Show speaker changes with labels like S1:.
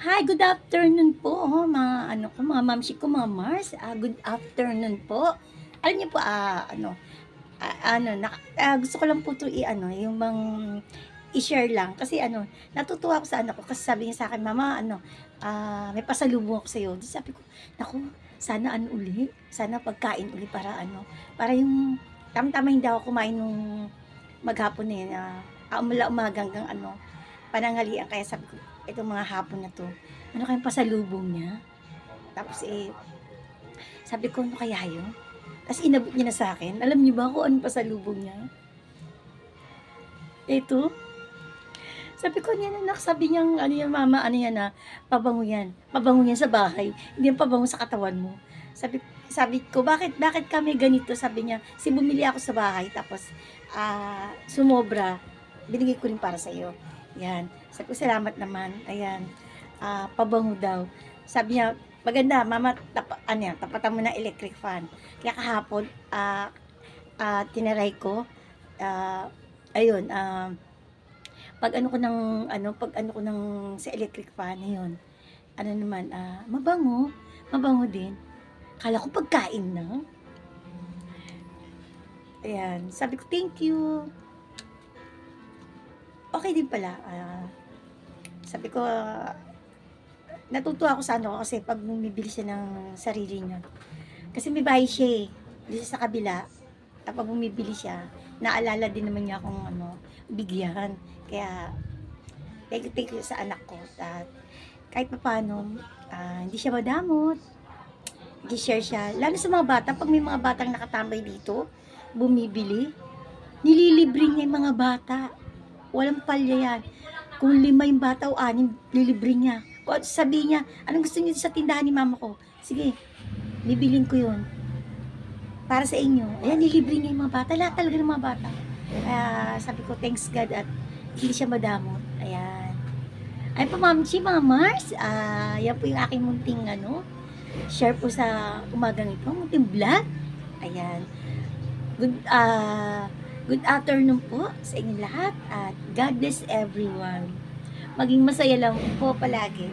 S1: Hi, good afternoon po, mga ano ko, mga mamshi ko, mga Mars. Good afternoon po. Alam niyo po, gusto ko lang po 'to i-ano, yung i-share lang kasi natutuwa ako sa anak ko kasi sabi niya sa'kin, "Mama may pasalubong ako sa'yo." Di sabi ko, "Naku, sana uli, sana pagkain uli para para yung tamang-tama hindi ako kumain nung maghapon na yun, mula umaga hanggang pananghalian." Kaya sabi ko, itong mga hapon na 'to, ano kayang pasalubong niya? Tapos, sabi ko, "Ano kaya yun?" Ta's inabot niya na sa'kin. Alam niyo ba kung anong pasalubong niya? Ito, sabi ko, "Ano yan anak?" Sabi niya, "Ano yan mama, ano yan, pabango yan. Pabango yan sa bahay, hindi yan pabango sa katawan mo." Sabi sabi ko, "Bakit kami ganito?" Sabi niya, "Kasi bumili ako sa bahay tapos, sumobra, binigay ko rin para sa'yo." Yan. Sabi ko, "Salamat naman." Ayan, pabango daw. Sabi niya, "Maganda mama, tapatan mo ng electric fan." Kaya kahapon, tinry ko, ah, ayun, 'pag ano ko ng sa electric fan, ayun, naman, mabango, mabango din. Akala ko pagkain na. Ayan, sabi ko, "Thank you." Okey din pala, sabi ko, natutuwa ako sa kasi 'pag bumibili siya ng sarili niya. Kasi may bahay siya, dito sa kabila. Kapag bumibili siya, naalala din naman niya akong bigyan. Kaya thank you sa anak ko at kahit papaano, hindi siya madamot, nag-shi-share siya. Lalo sa mga bata, 'pag may mga batang nakatambay dito, bumibili, nililibre niya yung mga bata. Walang palya yan. Kung 5 yung bata o 6, lilibre niya. Kung sabihin niya, "Anong gusto niyo sa tindahan ni mama ko?" "Sige, bibilhin ko yun para sa inyo." Ayan, nilibre niya yung mga bata, lahat talaga ng mga bata. Kaya sabi ko, thanks God at hindi siya madamot. Ayan. Ay po, Mamchi, mga Mars, yan po yung aking munting share po sa umagang ito, munting vlog. Ayan. Good afternoon po sa inyong lahat at God bless everyone. Maging masaya lang po palagi.